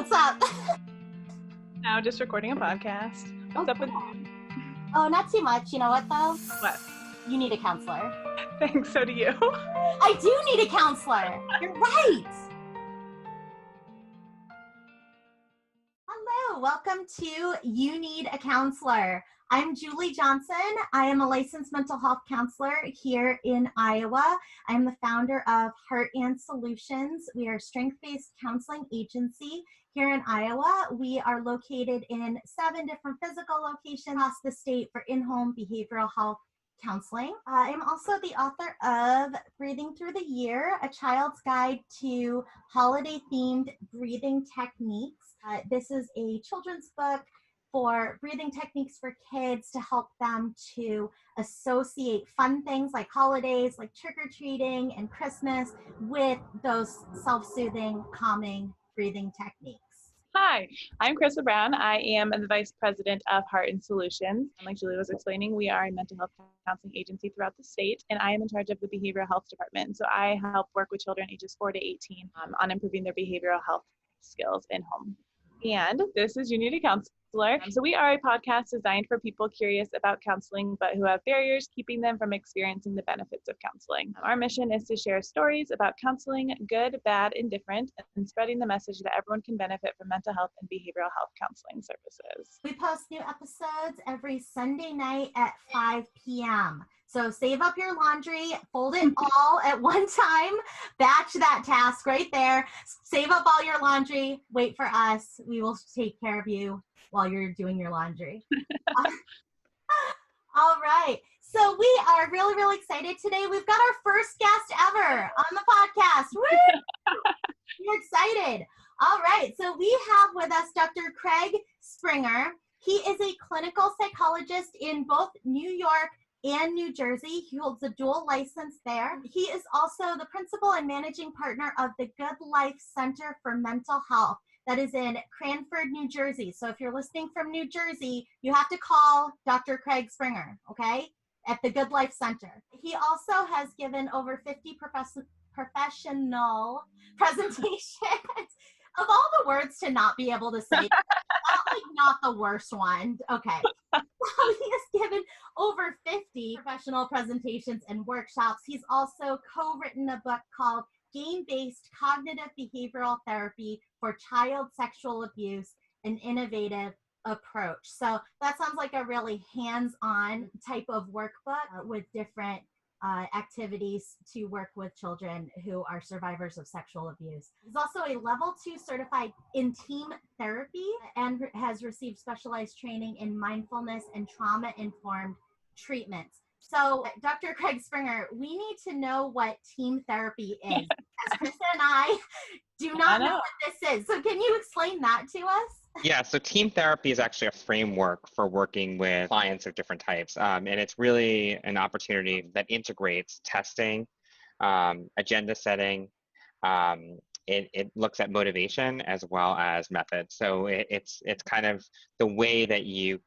What's up? Now just recording a podcast. What's up with you? Oh, not too much. You know what, though? What? You need a counselor. Thanks, so do you. I do need a counselor. You're right. Hello, welcome to You Need a Counselor. I'm Julie Johnson. I am a licensed mental health counselor here in Iowa. I'm the founder of Heart and Solutions. We are a strength-based counseling agency here in Iowa. We are located in 7 different physical locations across the state for in-home behavioral health counseling. I'm also the author of Breathing Through the Year, a child's guide to holiday-themed breathing techniques. This is a children's book for breathing techniques for kids to help them to associate fun things like holidays, like trick-or-treating and Christmas, with those self-soothing, calming breathing techniques. Hi, I'm Krista Brown. I am the Vice President of Heart and Solutions. And like Julie was explaining, we are a mental health counseling agency throughout the state, and I am in charge of the behavioral health department. So I help work with children ages 4 to 18 on improving their behavioral health skills in home. And this is You Need a Counselor. So we are a podcast designed for people curious about counseling, but who have barriers keeping them from experiencing the benefits of counseling. Our mission is to share stories about counseling, good, bad, and different, and spreading the message that everyone can benefit from mental health and behavioral health counseling services. We post new episodes every Sunday night at 5 p.m. So save up your laundry, fold it all at one time, batch that task right there, save up all your laundry, wait for us. We will take care of you while you're doing your laundry. All right. So we are really, really excited today. We've got our first guest ever on the podcast. Woo! We're excited. All right. So we have with us Dr. Craig Springer. He is a clinical psychologist in both New York and New Jersey. He holds a dual license there. He is also the principal and managing partner of the Good Life Center for Mental Health that is in Cranford, New Jersey. So if you're listening from New Jersey, you have to call Dr. Craig Springer, okay, at the Good Life Center. He also has given over 50 professional presentations. Of all the words to not be able to say, not the worst one. Okay. So he has given over 50 professional presentations and workshops. He's also co-written a book called Game-Based Cognitive Behavioral Therapy for Child Sexual Abuse, an Innovative Approach. So that sounds like a really hands-on type of workbook with different activities to work with children who are survivors of sexual abuse. He's also a level 2 certified in team therapy and has received specialized training in mindfulness and trauma-informed treatments. So, Dr. Craig Springer, we need to know what team therapy is, as Krista and I do not know what this is. So can you explain that to us? Yeah, so team therapy is actually a framework for working with clients of different types. And it's really an opportunity that integrates testing, agenda setting. It looks at motivation as well as methods. So it's kind of the way that you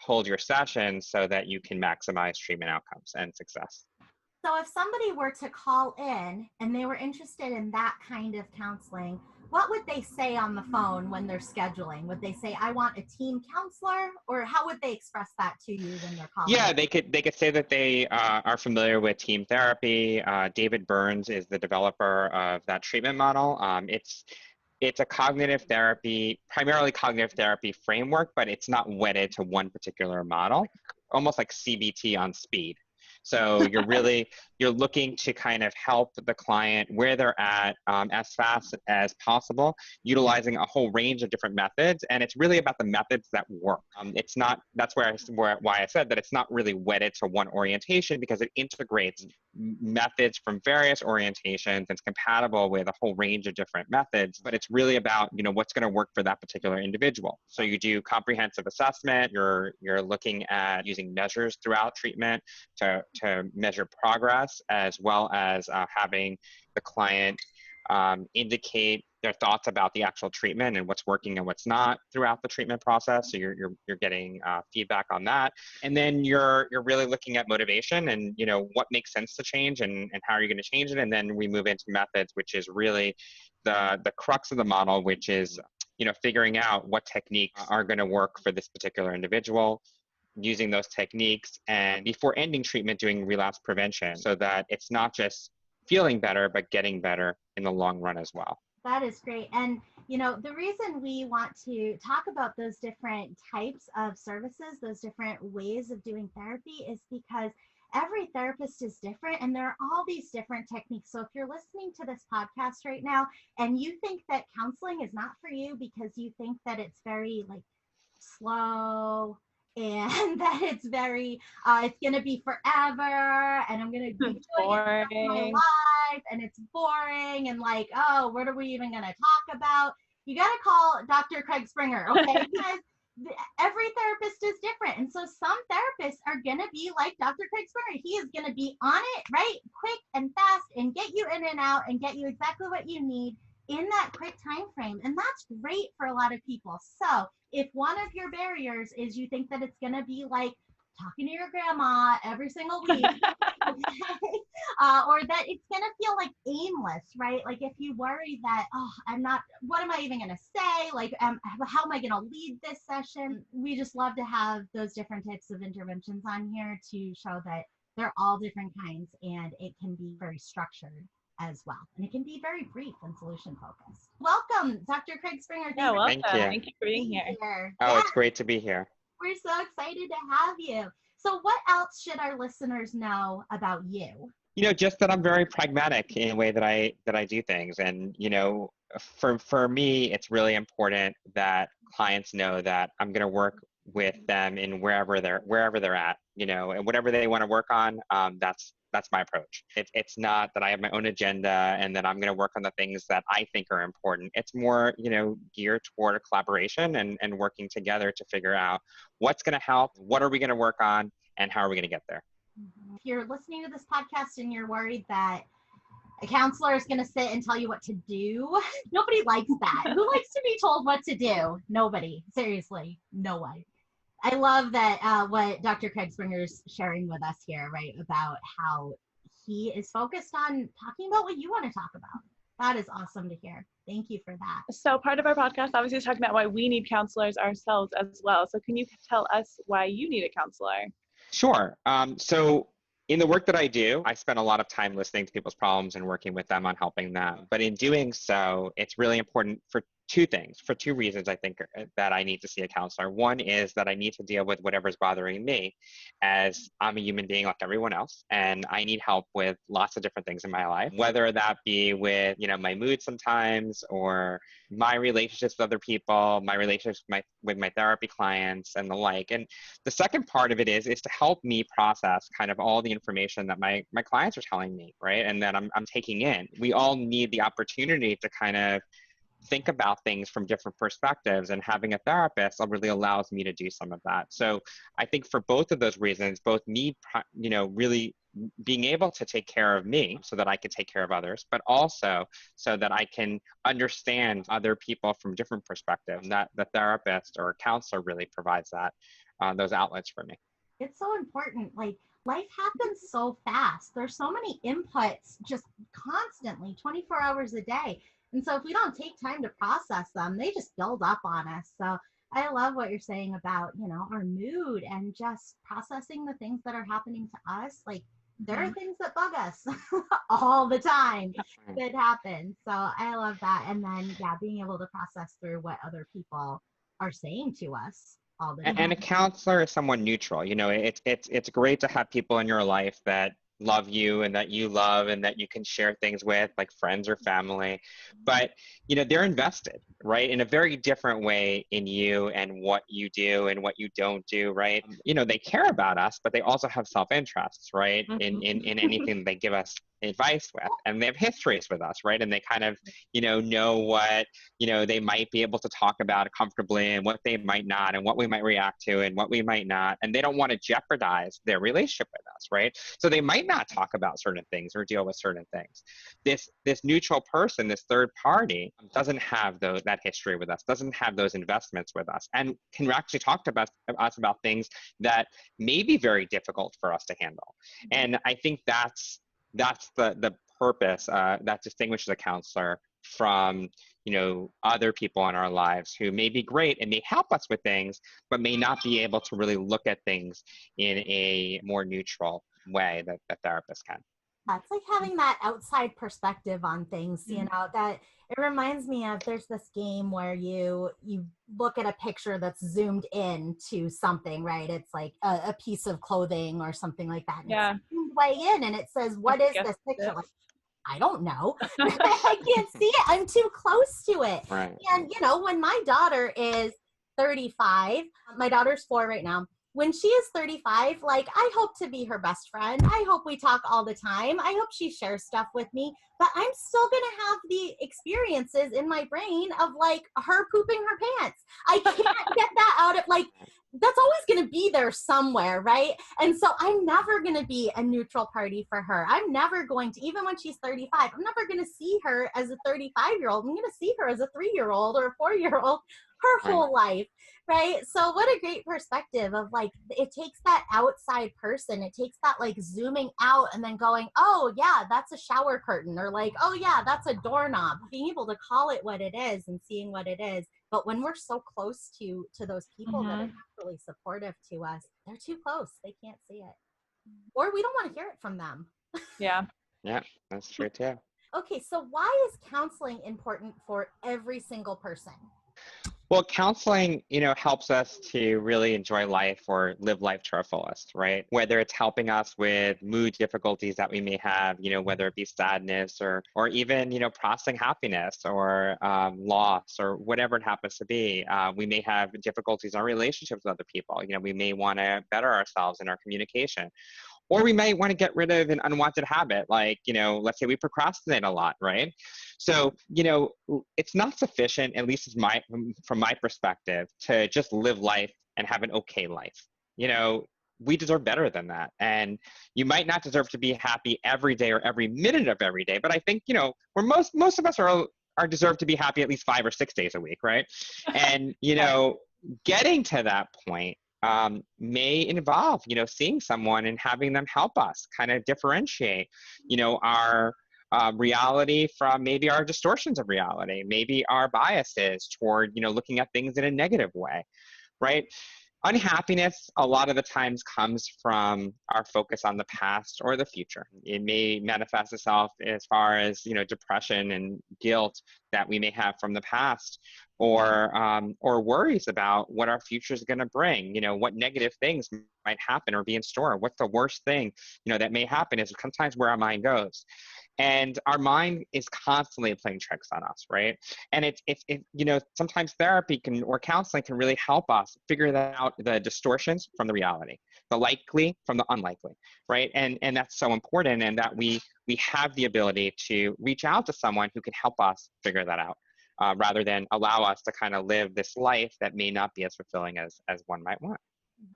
hold your session so that you can maximize treatment outcomes and success. So if somebody were to call in and they were interested in that kind of counseling, what would they say on the phone when they're scheduling? Would they say, I want a team counselor? Or how would they express that to you when they're calling? Yeah, they could say that they are familiar with team therapy. David Burns is the developer of that treatment model. It's a cognitive therapy, primarily cognitive therapy framework, but it's not wedded to one particular model, almost like CBT on speed. So you're looking to kind of help the client where they're at as fast as possible, utilizing a whole range of different methods. And it's really about the methods that work. That's why I said that it's not really wedded to one orientation, because it integrates methods from various orientations and it's compatible with a whole range of different methods. But it's really about, what's going to work for that particular individual. So you do comprehensive assessment. You're looking at using measures throughout treatment to measure progress, as well as having the client indicate their thoughts about the actual treatment and what's working and what's not throughout the treatment process. So you're getting feedback on that, and then you're really looking at motivation and what makes sense to change and how are you going to change it. And then we move into methods, which is really the crux of the model, which is figuring out what techniques are going to work for this particular individual, using those techniques, and before ending treatment, doing relapse prevention so that it's not just feeling better, but getting better in the long run as well. That is great. And, the reason we want to talk about those different types of services, those different ways of doing therapy, is because every therapist is different and there are all these different techniques. So if you're listening to this podcast right now and you think that counseling is not for you because you think that it's very slow and that it's very it's gonna be forever and I'm gonna be doing it for my life and it's boring and oh, what are we even gonna talk about? You gotta call Dr. Craig Springer, okay? Because every therapist is different, and so some therapists are gonna be like Dr. Craig Springer. He is gonna be on it, right, quick and fast, and get you in and out and get you exactly what you need in that quick time frame. And that's great for a lot of people. So if one of your barriers is you think that it's going to be like talking to your grandma every single week, okay, or that it's going to feel like aimless, right? Like if you worry that, what am I even going to say? How am I going to lead this session? We just love to have those different types of interventions on here to show that they're all different kinds and it can be very structured as well. And it can be very brief and solution focused. Welcome, Dr. Craig Springer. Thank you. Thank you for being here. It's great to be here. We're so excited to have you. So what else should our listeners know about you? Just that I'm very pragmatic in the way that I do things. And, for me, it's really important that clients know that I'm going to work with them in wherever they're at, and whatever they want to work on, that's my approach. It's not that I have my own agenda and that I'm going to work on the things that I think are important. It's more, geared toward a collaboration and working together to figure out what's going to help, what are we going to work on, and how are we going to get there. If you're listening to this podcast and you're worried that a counselor is going to sit and tell you what to do, nobody likes that. Who likes to be told what to do? Nobody. Seriously, no one. I love that what Dr. Craig Springer is sharing with us here, right, about how he is focused on talking about what you want to talk about. That is awesome to hear. Thank you for that. So part of our podcast obviously is talking about why we need counselors ourselves as well. So can you tell us why you need a counselor? Sure. So in the work that I do, I spend a lot of time listening to people's problems and working with them on helping them. But in doing so, it's really important for two reasons I think that I need to see a counselor. One is that I need to deal with whatever's bothering me, as I'm a human being like everyone else, and I need help with lots of different things in my life, whether that be with, my mood sometimes, or my relationships with other people, my relationships with my therapy clients and the like. And the second part of it is to help me process kind of all the information that my clients are telling me, right? And that I'm taking in. We all need the opportunity to kind of think about things from different perspectives, and having a therapist really allows me to do some of that. So I think for both of those reasons, both me, really being able to take care of me so that I can take care of others, but also so that I can understand other people from different perspectives, that the therapist or counselor really provides that, those outlets for me. It's so important. Life happens so fast. There's so many inputs just constantly, 24 hours a day. And so if we don't take time to process them, they just build up on us. So I love what you're saying about, our mood and just processing the things that are happening to us. There are things that bug us all the time that happen. So I love that. And then, being able to process through what other people are saying to us all the time. And a counselor is someone neutral. It's great to have people in your life that love you and that you love and that you can share things with, like friends or family, but they're invested, right, in a very different way in you and what you do and what you don't do, right? They care about us, but they also have self-interests, right, in anything they give us advice with, and they have histories with us, right? And they kind of know what they might be able to talk about comfortably and what they might not, and what we might react to and what we might not, and they don't want to jeopardize their relationship with us, right? So they might not talk about certain things or deal with certain things. This neutral person, this third party, doesn't have that history with us, doesn't have those investments with us, and can actually talk to us about things that may be very difficult for us to handle. And I think that's the purpose that distinguishes a counselor from, other people in our lives who may be great and may help us with things, but may not be able to really look at things in a more neutral way that a therapist can. It's like having that outside perspective on things, that it reminds me of, there's this game where you look at a picture that's zoomed in to something, right? It's like a piece of clothing or something like that. And it's zoomed way in and it says, what is this picture? Like, I don't know. I can't see it. I'm too close to it. Right. And, when my daughter is 35, my daughter's 4 right now. When she is 35, like, I hope to be her best friend. I hope we talk all the time. I hope she shares stuff with me, but I'm still going to have the experiences in my brain of like her pooping her pants. I can't get that out of, like, that's always going to be there somewhere, right? And so I'm never going to be a neutral party for her. I'm never going to, even when she's 35, I'm never going to see her as a 35-year-old. I'm going to see her as a 3-year-old or a 4-year-old her whole life, right? So what a great perspective of, like, it takes that outside person. It takes that, like, zooming out and then going, oh yeah, that's a shower curtain, or like, oh yeah, that's a doorknob. Being able to call it what it is and seeing what it is. But when we're so close to those people that are not really supportive to us, they're too close. They can't see it. Or we don't want to hear it from them. Yeah. Yeah, that's true too. Okay, so why is counseling important for every single person? Well, counseling, helps us to really enjoy life or live life to our fullest, right? Whether it's helping us with mood difficulties that we may have, whether it be sadness or even, processing happiness or loss or whatever it happens to be. We may have difficulties in our relationships with other people. We may want to better ourselves in our communication. Or we might want to get rid of an unwanted habit, like, let's say we procrastinate a lot, right? So, it's not sufficient, at least from my perspective, to just live life and have an okay life. We deserve better than that. And you might not deserve to be happy every day or every minute of every day, but I think, we're most of us are deserve to be happy at least 5 or 6 days a week, right? And, getting to that point may involve, seeing someone and having them help us kind of differentiate, our reality from maybe our distortions of reality, maybe our biases toward, looking at things in a negative way, right? Unhappiness a lot of the times comes from our focus on the past or the future. It may manifest itself as far as, depression and guilt that we may have from the past, or worries about what our future is going to bring. What negative things might happen or be in store. What's the worst thing, that may happen is sometimes where our mind goes. And our mind is constantly playing tricks on us, right? And it's sometimes therapy or counseling can really help us figure out the distortions from the reality, the likely from the unlikely, right? And that's so important, and that we have the ability to reach out to someone who can help us figure that out, rather than allow us to kind of live this life that may not be as fulfilling as one might want.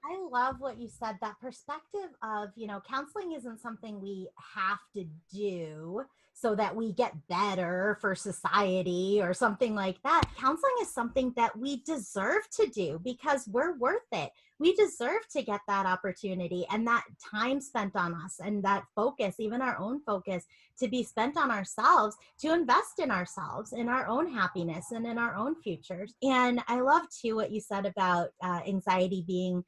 I love what you said, that perspective of, counseling isn't something we have to do so that we get better for society or something like that. Counseling is something that we deserve to do because we're worth it. We deserve to get that opportunity and that time spent on us, and that focus, even our own focus, to be spent on ourselves, to invest in ourselves, in our own happiness and in our own futures. And I love too what you said about anxiety being,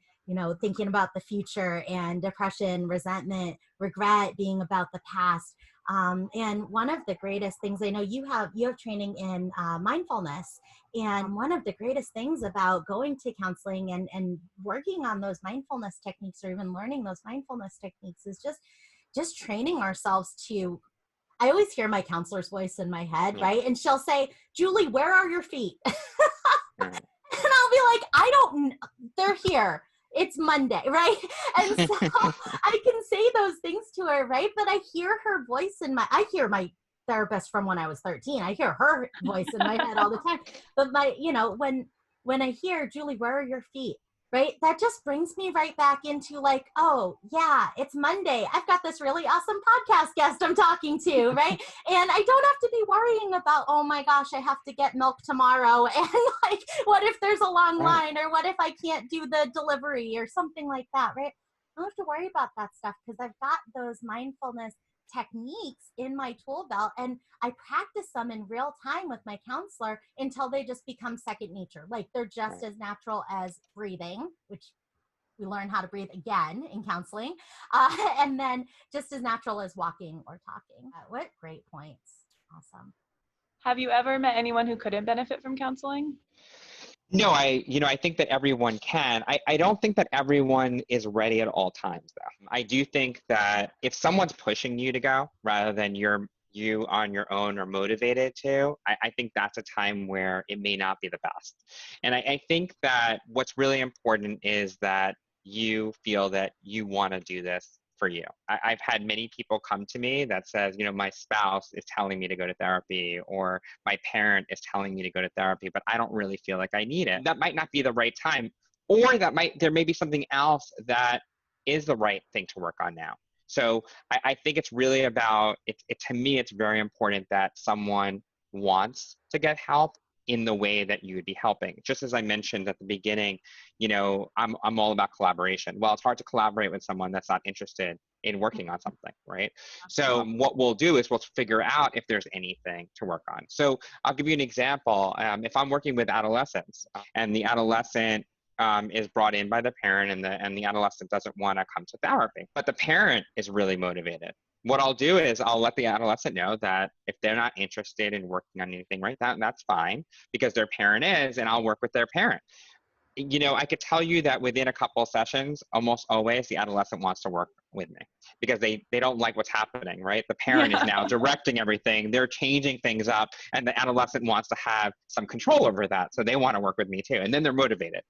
thinking about the future, and depression, resentment, regret being about the past. And one of the greatest things, I know you have training in mindfulness. And one of the greatest things about going to counseling and working on those mindfulness techniques, or even learning those mindfulness techniques, is just training ourselves to, I always hear my counselor's voice in my head, right? And she'll say, Julie, where are your feet? And I'll be like, they're here. It's Monday, right? And so I can say those things to her, right? But I hear her voice I hear my therapist from when I was 13. I hear her voice in my head all the time. But when I hear, Julie, where are your feet? Right? That just brings me right back into like, oh yeah, it's Monday. I've got this really awesome podcast guest I'm talking to, right? And I don't have to be worrying about, oh my gosh, I have to get milk tomorrow. And like, what if there's a long line, or what if I can't do the delivery or something like that, right? I don't have to worry about that stuff because I've got those mindfulness techniques in my tool belt, and I practice them in real time with my counselor until they just become second nature. Like they're just as natural as breathing, which we learn how to breathe again in counseling, and then just as natural as walking or talking. What great points. Awesome. Have you ever met anyone who couldn't benefit from counseling? No, I think that everyone can. I don't think that everyone is ready at all times, though. I do think that if someone's pushing you to go rather than you on your own are motivated to, I think that's a time where it may not be the best. And I think that what's really important is that you feel that you want to do this for you. I've had many people come to me that says, my spouse is telling me to go to therapy, or my parent is telling me to go to therapy, but I don't really feel like I need it. That might not be the right time, or there may be something else that is the right thing to work on now. So I think it's really about, to me, it's very important that someone wants to get help in the way that you would be helping. Just as I mentioned at the beginning, I'm all about collaboration. Well, it's hard to collaborate with someone that's not interested in working on something, right? So what we'll do is we'll figure out if there's anything to work on. So I'll give you an example. If I'm working with adolescents and the adolescent is brought in by the parent, and the adolescent doesn't want to come to therapy, but the parent is really motivated. What I'll do is I'll let the adolescent know that if they're not interested in working on anything right now, that's fine, because their parent is, and I'll work with their parent. I could tell you that within a couple of sessions, almost always the adolescent wants to work with me, because they don't like what's happening, right? The parent is now directing everything. They're changing things up, and the adolescent wants to have some control over that. So they want to work with me too. And then they're motivated.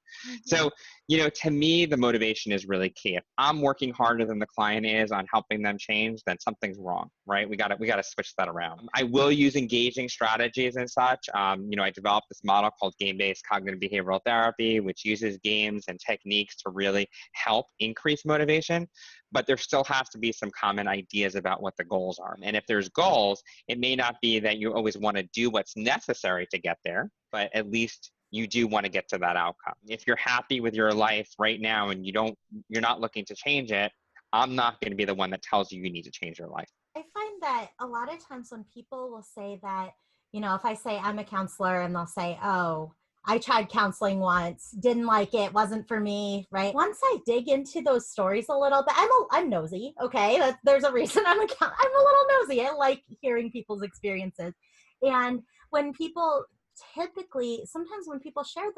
So, to me, the motivation is really key. If I'm working harder than the client is on helping them change, then something's wrong, right? We got to switch that around. I will use engaging strategies and such. I developed this model called game-based cognitive behavioral therapy, which uses games and techniques to really help increase motivation. But there still has to be some common ideas about what the goals are. And if there's goals, it may not be that you always want to do what's necessary to get there, but at least you do want to get to that outcome. If you're happy with your life right now and you're not looking to change it, I'm not going to be the one that tells you need to change your life. I find that a lot of times when people will say that, if I say I'm a counselor, and they'll say, oh, I tried counseling once, didn't like it, wasn't for me, right? Once I dig into those stories a little bit, I'm nosy, okay? There's a reason I'm a little nosy. I like hearing people's experiences. And when people sometimes when people share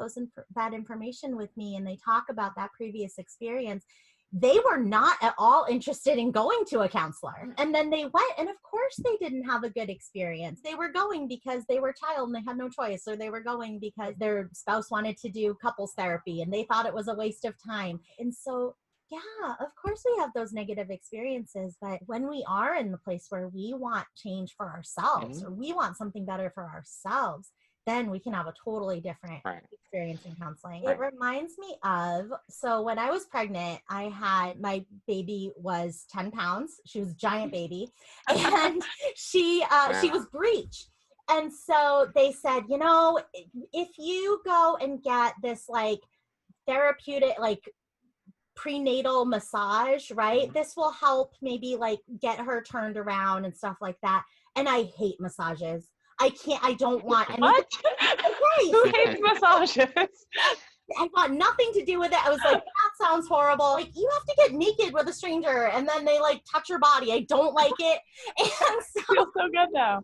that information with me and they talk about that previous experience, they were not at all interested in going to a counselor. And then they went, and of course they didn't have a good experience. They were going because they were a child and they had no choice, or they were going because their spouse wanted to do couples therapy and they thought it was a waste of time. And so, yeah, of course we have those negative experiences, but when we are in the place where we want change for ourselves, or we want something better for ourselves, then we can have a totally different experience in counseling. It reminds me of, so when I was pregnant, my baby was 10 pounds. She was a giant baby. And she was breech. And so they said, if you go and get this therapeutic, prenatal massage, right? This will help maybe get her turned around and stuff like that. And I hate massages. I don't want anything. What? Who hates massages? I want nothing to do with it. I was like, that sounds horrible. You have to get naked with a stranger and then they touch your body. I don't like it. And so, feels so good now.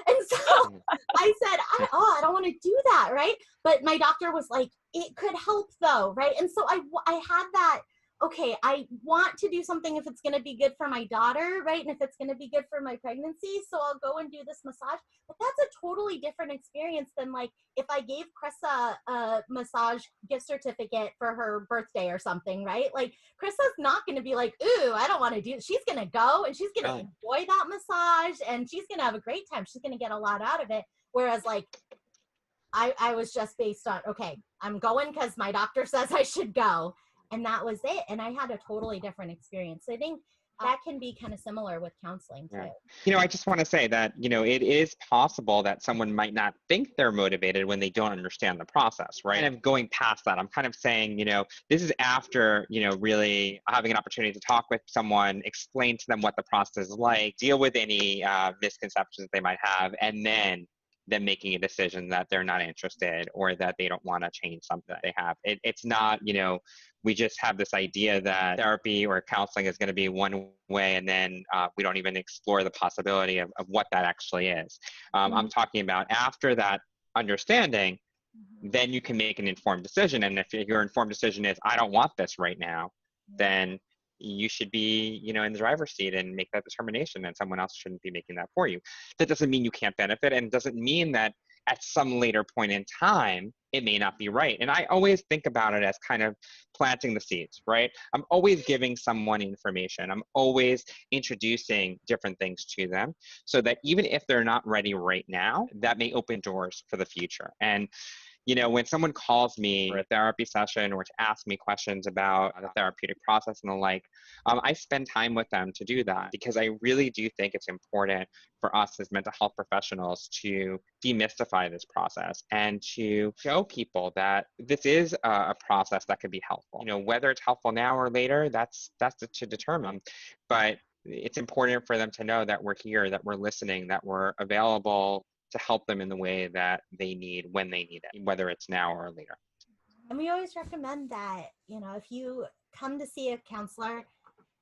And so I said, I don't want to do that, right? But my doctor was like, it could help though, right? And so I had that, okay, I want to do something if it's going to be good for my daughter, right? And if it's going to be good for my pregnancy, so I'll go and do this massage. But that's a totally different experience than if I gave Krissa a massage gift certificate for her birthday or something, right? Krissa's not going to be like, ooh, I don't want to do it. She's going to go and she's going to enjoy that massage and she's going to have a great time. She's going to get a lot out of it. Whereas I was just based on, okay, I'm going because my doctor says I should go. And that was it. And I had a totally different experience. So I think That can be kind of similar with counseling too. Yeah. I just want to say that, it is possible that someone might not think they're motivated when they don't understand the process, right? And I'm going past that. I'm kind of saying, this is after, really having an opportunity to talk with someone, explain to them what the process is like, deal with any misconceptions they might have, and then making a decision that they're not interested or that they don't want to change something that they have. It's not, we just have this idea that therapy or counseling is going to be one way, and then we don't even explore the possibility of what that actually is. I'm talking about after that understanding, then you can make an informed decision. And if your informed decision is, I don't want this right now, then you should be, in the driver's seat and make that determination, and someone else shouldn't be making that for you. That doesn't mean you can't benefit, and doesn't mean that at some later point in time, it may not be right. And I always think about it as kind of planting the seeds, right? I'm always giving someone information. I'm always introducing different things to them so that even if they're not ready right now, that may open doors for the future. And when someone calls me for a therapy session or to ask me questions about the therapeutic process and the like, I spend time with them to do that, because I really do think it's important for us as mental health professionals to demystify this process and to show people that this is a process that could be helpful. Whether it's helpful now or later, that's to determine. But it's important for them to know that we're here, that we're listening, that we're available to help them in the way that they need when they need it, whether it's now or later. And we always recommend that, if you come to see a counselor,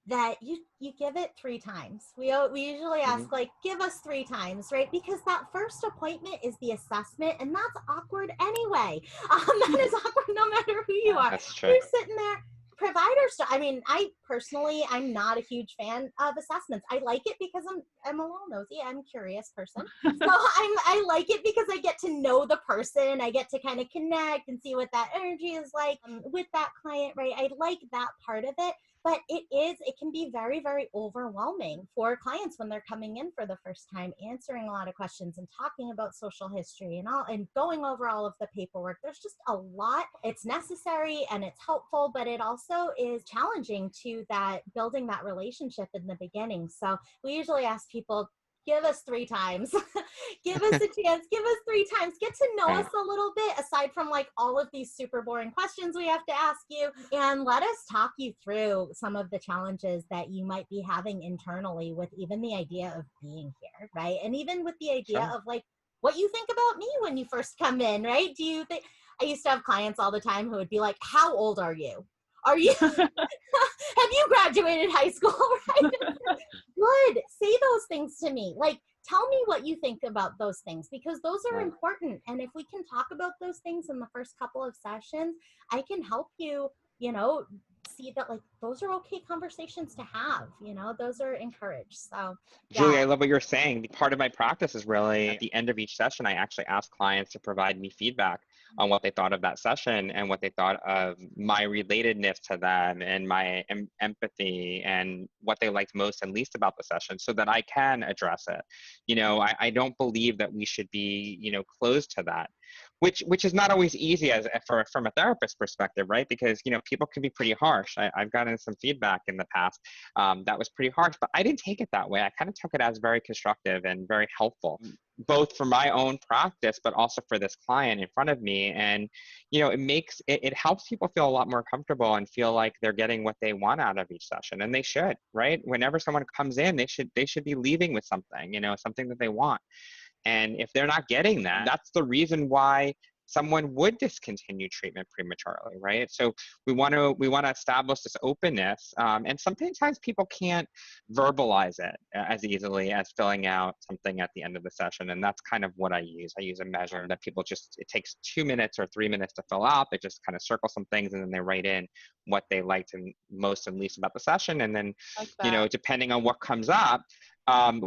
that you give it 3 times. We usually ask, give us 3 times, right? Because that first appointment is the assessment, and that's awkward anyway. That is awkward no matter who you are. That's true. You're sitting there. Providers, I'm not a huge fan of assessments. I like it because I'm a little nosy. I'm a curious person. So I like it because I get to know the person. I get to kind of connect and see what that energy is like with that client, right? I like that part of it. But it can be very, very overwhelming for clients when they're coming in for the first time, answering a lot of questions and talking about social history and going over all of the paperwork. There's just a lot. It's necessary and it's helpful, but it also is challenging to building that relationship in the beginning. So we usually ask people, give us 3 times. Give us a chance. Give us 3 times. Get to know us a little bit, aside from all of these super boring questions we have to ask you. And let us talk you through some of the challenges that you might be having internally with even the idea of being here, right? And even with the idea of what you think about me when you first come in, right? Do you think, I used to have clients all the time who would be like, how old are you? Are you, have you graduated high school, right? Good. Say those things to me. Tell me what you think about those things, because those are important. And if we can talk about those things in the first couple of sessions, I can help you, see that those are okay conversations to have, those are encouraged. So Julie, I love what you're saying. Part of my practice is really at the end of each session, I actually ask clients to provide me feedback on what they thought of that session and what they thought of my relatedness to them and my empathy and what they liked most and least about the session, so that I can address it. I don't believe that we should be, closed to that, which is not always easy from a therapist perspective, right? Because, people can be pretty harsh. I've gotten some feedback in the past that was pretty harsh, but I didn't take it that way. I kind of took it as very constructive and very helpful, both for my own practice, but also for this client in front of me. And, it helps people feel a lot more comfortable and feel like they're getting what they want out of each session. And they should, right? Whenever someone comes in, they should be leaving with something, something that they want. And if they're not getting that, that's the reason why someone would discontinue treatment prematurely, right? So we want to establish this openness, and sometimes people can't verbalize it as easily as filling out something at the end of the session, and that's kind of what I use. I use a measure that people it takes 2 minutes or 3 minutes to fill out. They just kind of circle some things and then they write in what they liked and most and least about the session, and then depending on what comes up,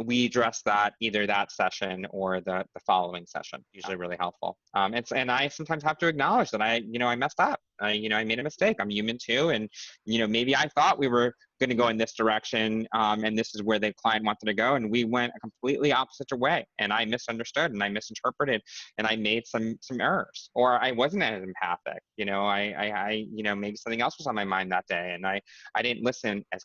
we address that either that session or the following session. Usually really helpful. And I sometimes have to acknowledge that I messed up. I made a mistake. I'm human too. And, maybe I thought we were going to go in this direction, and this is where the client wanted to go. And we went a completely opposite way. And I misunderstood and I misinterpreted and I made some errors, or I wasn't as empathic. Maybe something else was on my mind that day. And I didn't listen as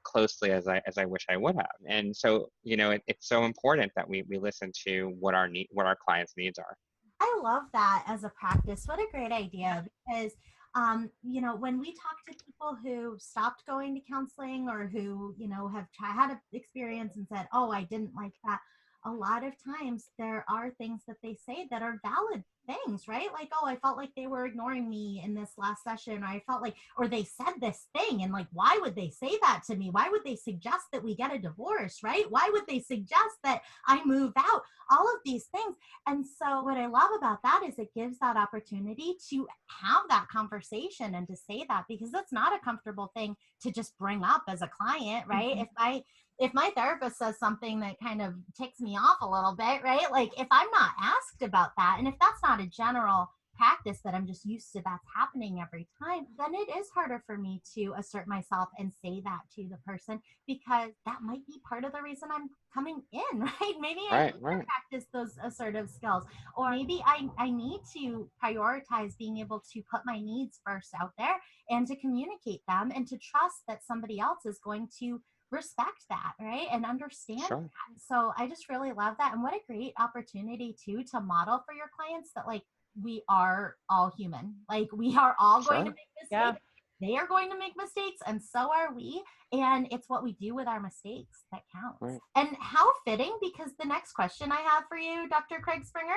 closely as I wish I would have. And so, it's so important that we listen to what our clients' needs are. I love that as a practice. What a great idea, because when we talk to people who stopped going to counseling or who, have had an experience and said, oh, I didn't like that, a lot of times there are things that they say that are valid things, right? Like, oh, I felt like they were ignoring me in this last session, or I felt like, or they said this thing, and like, why would they say that to me? Why would they suggest that we get a divorce, right? Why would they suggest that I move out? All of these things. And so what I love about that is it gives that opportunity to have that conversation and to say that, because that's not a comfortable thing to just bring up as a client, right? Mm-hmm. If my therapist says something that kind of ticks me off a little bit, right? Like if I'm not asked about that, and if that's not a general practice that I'm just used to that's happening every time, then it is harder for me to assert myself and say that to the person, because that might be part of the reason I'm coming in, right? Maybe I need to practice those assertive skills, or maybe I need to prioritize being able to put my needs first out there and to communicate them and to trust that somebody else is going to respect that, right? And understand that. So I just really love that. And what a great opportunity too, to model for your clients that like, we are all human. Like we are all going to make mistakes. Yeah. They are going to make mistakes, and so are we. And it's what we do with our mistakes that counts. Right. And how fitting, because the next question I have for you, Dr. Craig Springer,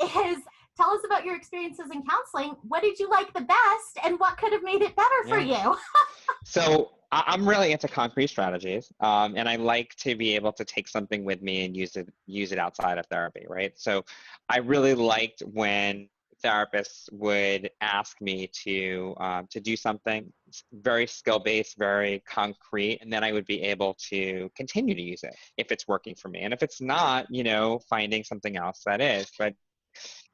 is tell us about your experiences in counseling. What did you like the best, and what could have made it better for you? So I'm really into concrete strategies, and I like to be able to take something with me and use it outside of therapy, right? So I really liked when therapists would ask me to do something very skill-based, very concrete, and then I would be able to continue to use it if it's working for me. And if it's not, finding something else that is. But,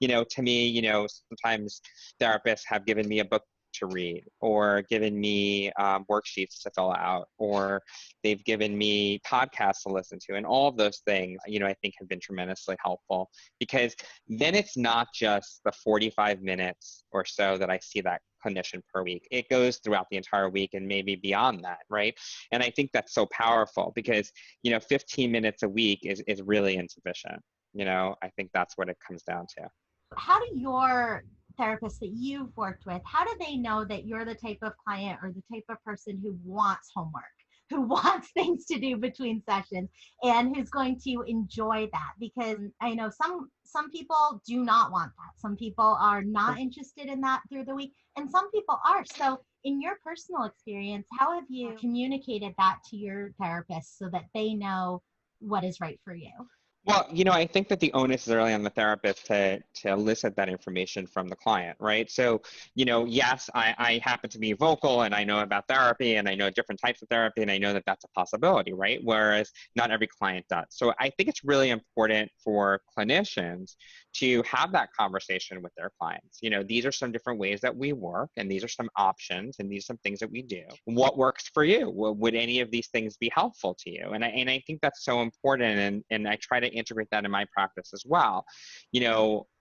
to me, sometimes therapists have given me a book to read, or given me worksheets to fill out, or they've given me podcasts to listen to. And all of those things, I think have been tremendously helpful, because then it's not just the 45 minutes or so that I see that clinician per week. It goes throughout the entire week and maybe beyond that, right? And I think that's so powerful, because, 15 minutes a week is really insufficient. I think that's what it comes down to. How do your therapists that you've worked with, how do they know that you're the type of client or the type of person who wants homework, who wants things to do between sessions, and who's going to enjoy that? Because I know some people do not want that. Some people are not interested in that through the week, and some people are. So in your personal experience, how have you communicated that to your therapist so that they know what is right for you? Well, I think that the onus is really on the therapist to elicit that information from the client, right? So, yes, I happen to be vocal and I know about therapy and I know different types of therapy and I know that that's a possibility, right? Whereas not every client does. So I think it's really important for clinicians to have that conversation with their clients. These are some different ways that we work, and these are some options, and these are some things that we do. What works for you? Would any of these things be helpful to you? And I think that's so important, and I try to integrate that in my practice as well.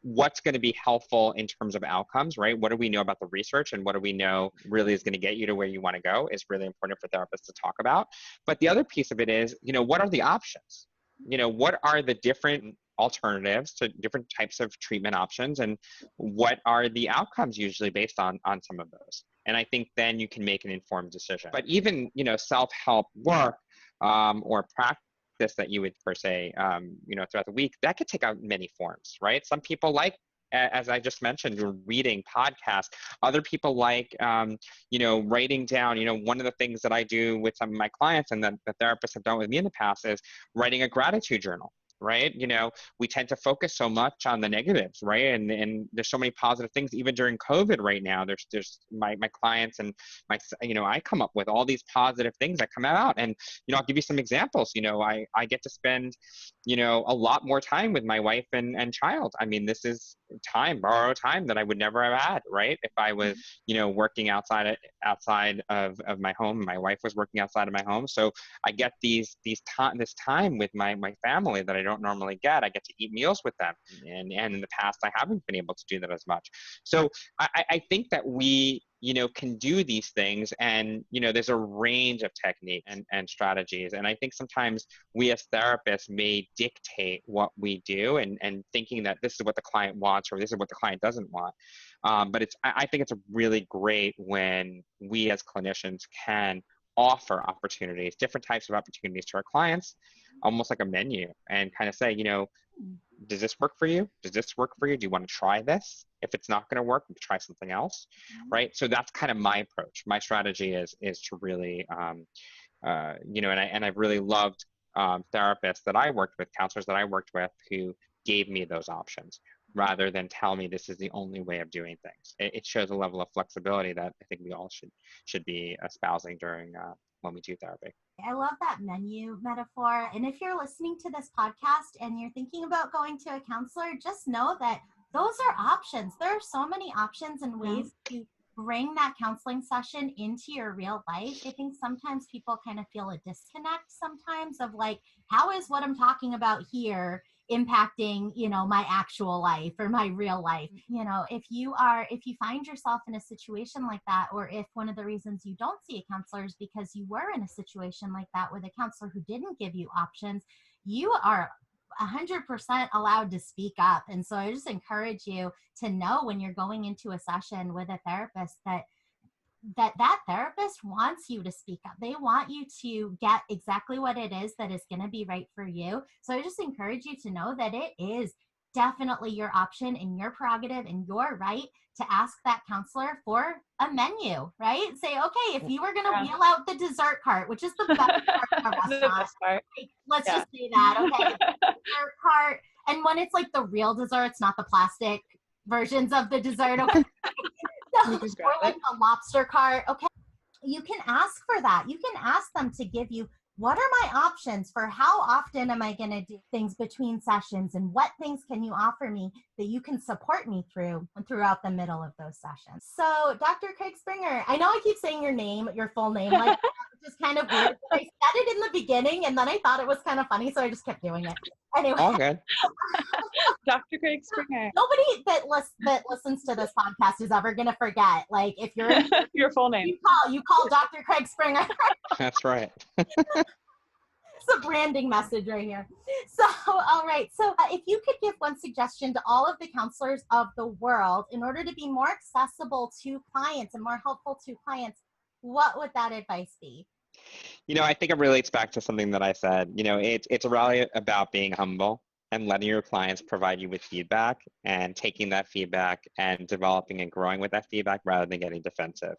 What's going to be helpful in terms of outcomes, right? What do we know about the research, and what do we know really is going to get you to where you want to go is really important for therapists to talk about. But the other piece of it is, what are the options? What are the different alternatives to different types of treatment options, and what are the outcomes usually based on some of those? And I think then you can make an informed decision. But even, self-help work or practice that you would per se, throughout the week, that could take out many forms, right? Some people like, as I just mentioned, reading podcasts. Other people like, writing down. One of the things that I do with some of my clients and that the therapists have done with me in the past is writing a gratitude journal. Right? We tend to focus so much on the negatives, right? And there's so many positive things, even during COVID right now. There's my clients and I come up with all these positive things that come out. And, I'll give you some examples. I get to spend, a lot more time with my wife and child. I mean, this is borrow time that I would never have had, right? If I was, working outside of my home, my wife was working outside of my home. So I get this time with my family that I don't normally get. I get to eat meals with them. And in the past, I haven't been able to do that as much. So I think that we, can do these things, and, there's a range of techniques and strategies. And I think sometimes we as therapists may dictate what we do, and thinking that this is what the client wants or this is what the client doesn't want. But I think it's really great when we as clinicians can offer opportunities, different types of opportunities to our clients, almost like a menu, and kind of say, does this work for you? Does this work for you? Do you want to try this? If it's not going to work, we can try something else, right? So that's kind of my approach. My strategy is to really, and I've really loved therapists that I worked with, counselors that I worked with, who gave me those options rather than tell me this is the only way of doing things. It shows a level of flexibility that I think we all should be espousing during when we do therapy. I love that menu metaphor. And if you're listening to this podcast and you're thinking about going to a counselor, just know that those are options. There are so many options and ways to bring that counseling session into your real life. I think sometimes people kind of feel a disconnect sometimes of like, how is what I'm talking about here impacting, my actual life or my real life? If you find yourself in a situation like that, or if one of the reasons you don't see a counselor is because you were in a situation like that with a counselor who didn't give you options, you are 100% allowed to speak up. And so I just encourage you to know when you're going into a session with a therapist that therapist wants you to speak up. They want you to get exactly what it is that is going to be right for you. So I just encourage you to know that it is definitely your option and your prerogative and your right to ask that counselor for a menu, right? Say, okay, if you were going to wheel out the dessert cart, which is the best part of a restaurant, let's just say that, okay, dessert cart. And when it's like the real desserts, not the plastic versions of the dessert, okay? So, or like the lobster cart, okay? You can ask for that. You can ask them to give you, what are my options for how often am I going to do things between sessions, and what things can you offer me that you can support me throughout the middle of those sessions? So Dr. Craig Springer, I know I keep saying your full name, like just kind of weird. But I said it in the beginning and then I thought it was kind of funny, so I just kept doing it. Anyway. All good. Dr. Craig Springer. Nobody that listens to this podcast is ever going to forget. Like if you're your full name, you call Dr. Craig Springer. That's right. It's a branding message right here. So, all right. So if you could give one suggestion to all of the counselors of the world in order to be more accessible to clients and more helpful to clients, what would that advice be? I think it relates back to something that I said. It's really about being humble and letting your clients provide you with feedback and taking that feedback and developing and growing with that feedback rather than getting defensive.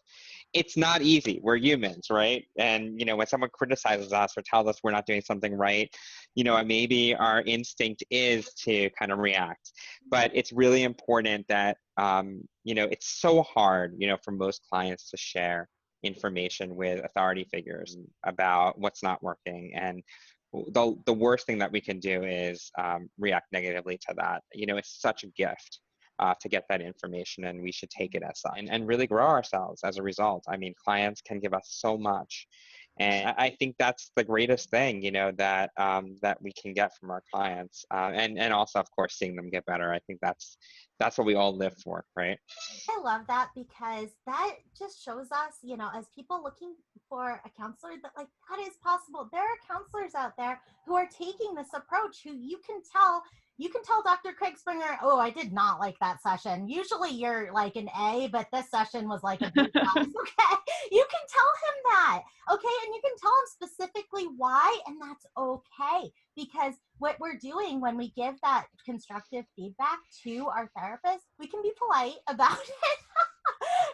It's not easy. We're humans, right? And, when someone criticizes us or tells us we're not doing something right, maybe our instinct is to kind of react. But it's really important that, it's so hard, for most clients to share information with authority figures about what's not working. And the worst thing that we can do is react negatively to that. It's such a gift to get that information, and we should take it as such and really grow ourselves as a result. I mean, clients can give us so much. And I think that's the greatest thing, that we can get from our clients, and also, of course, seeing them get better. I think that's what we all live for, right? I love that, because that just shows us, as people looking for a counselor, that like that is possible. There are counselors out there who are taking this approach, who you can tell Dr. Craig Springer, oh, I did not like that session. Usually you're like an A, but this session was like a B+. Okay. You can tell him that. Okay. And you can tell him specifically why, and that's okay. Because what we're doing when we give that constructive feedback to our therapist, we can be polite about it.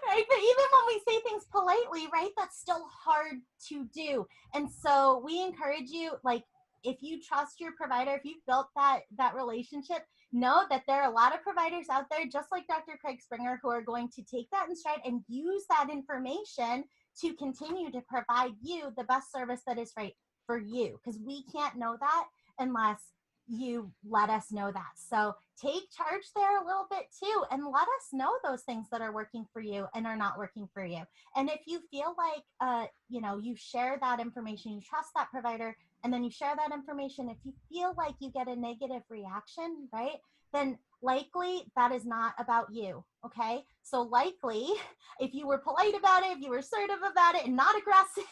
Right? But even when we say things politely, right, that's still hard to do. And so we encourage you, like, if you trust your provider, if you've built that relationship, know that there are a lot of providers out there, just like Dr. Craig Springer, who are going to take that in stride and use that information to continue to provide you the best service that is right for you. Because we can't know that unless you let us know that. So take charge there a little bit too, and let us know those things that are working for you and are not working for you. And if you feel like, you share that information, you trust that provider, and then you share that information, if you feel like you get a negative reaction, right, then likely that is not about you, okay? So likely, if you were polite about it, if you were assertive about it and not aggressive,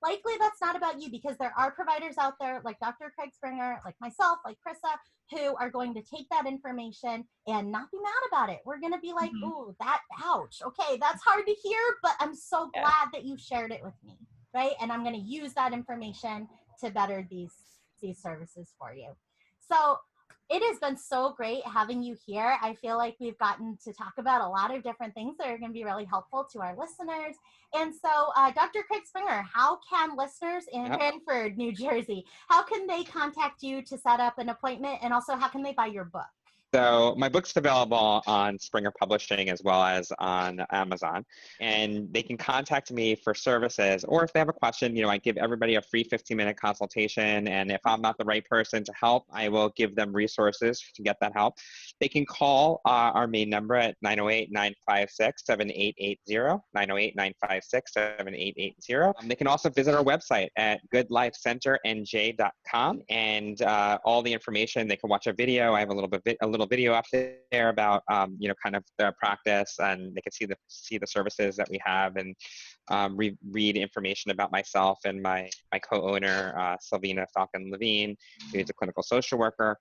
likely that's not about you, because there are providers out there like Dr. Craig Springer, like myself, like Krissa, who are going to take that information and not be mad about it. We're going to be like, ooh, ouch. Okay, that's hard to hear, but I'm so glad that you shared it with me, right? And I'm going to use that information to better these services for you. So it has been so great having you here. I feel like we've gotten to talk about a lot of different things that are going to be really helpful to our listeners. And so, Dr. Craig Springer, how can listeners in Cranford, New Jersey, how can they contact you to set up an appointment? And also, how can they buy your book? So my book's available on Springer Publishing as well as on Amazon, and they can contact me for services, or if they have a question, I give everybody a free 15-minute consultation, and if I'm not the right person to help, I will give them resources to get that help. They can call our main number at 908-956-7880, 908-956-7880. They can also visit our website at goodlifecenterNJ.com, and all the information, they can watch a video. I have a little video up there about kind of the practice, and they can see the services that we have, and read information about myself and my co-owner Sylvina Falcon Levine, who's a clinical social worker.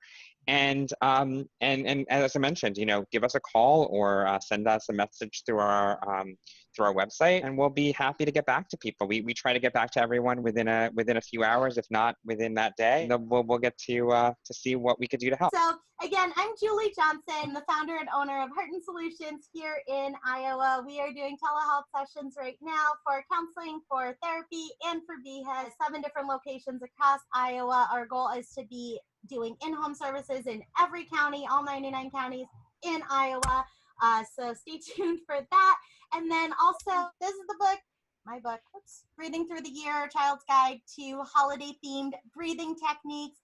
And as I mentioned, give us a call or send us a message through our website, and we'll be happy to get back to people. We try to get back to everyone within a few hours, if not within that day. We'll get to see what we could do to help. So again, I'm Julie Johnson, the founder and owner of Heart and Solutions here in Iowa. We are doing telehealth sessions right now for counseling, for therapy, and for BHES, 7 different locations across Iowa. Our goal is to be doing in-home services in every county, all 99 counties in Iowa. So stay tuned for that. And then also, this is my book, Breathing Through the Year, a Child's Guide to Holiday-Themed Breathing Techniques.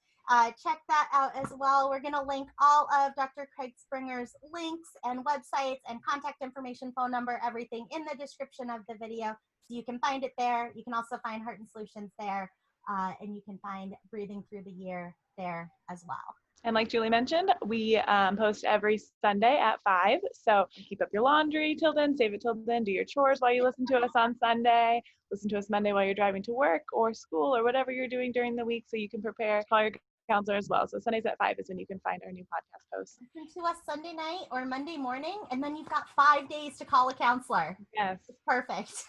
Check that out as well. We're going to link all of Dr. Craig Springer's links and websites and contact information, phone number, everything in the description of the video. So you can find it there. You can also find Heart and Solutions there. And you can find Breathing Through the Year there as well. And like Julie mentioned, we post every Sunday at 5. So keep up your laundry till then, save it till then, do your chores while you listen to us on Sunday, listen to us Monday while you're driving to work or school or whatever you're doing during the week, so you can prepare, call your counselor as well. So Sundays at 5 is when you can find our new podcast posts. Listen to us Sunday night or Monday morning, and then you've got 5 days to call a counselor. Yes. Perfect.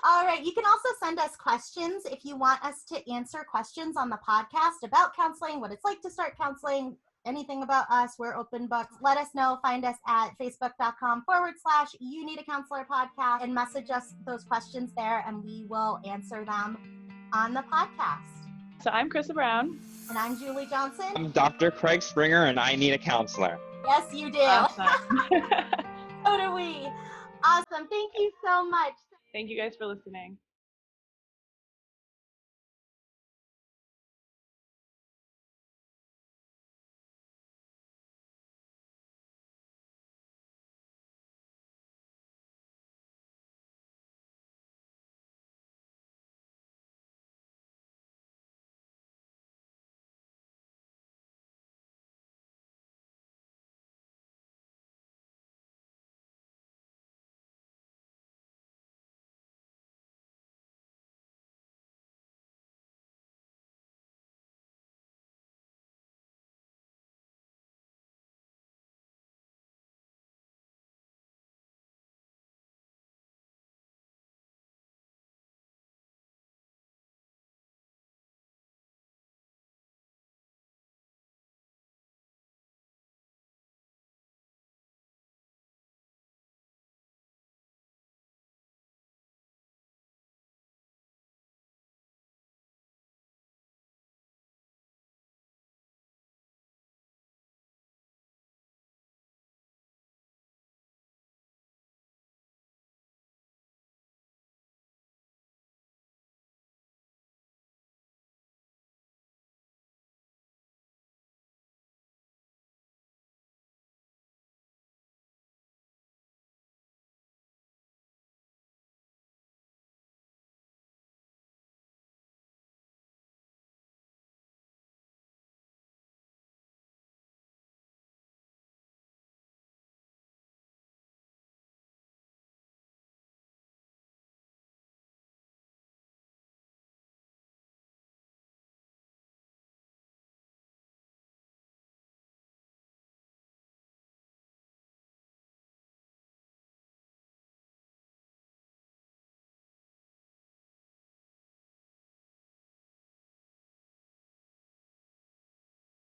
All right. You can also send us questions if you want us to answer questions on the podcast about counseling, what it's like to start counseling, anything about us. We're open books. Let us know. Find us at facebook.com/You Need a Counselor podcast and message us those questions there, and we will answer them on the podcast. So I'm Krissa Brown. And I'm Julie Johnson. I'm Dr. Craig Springer, and I need a counselor. Yes, you do. Awesome. So do we. Awesome. Thank you so much. Thank you guys for listening.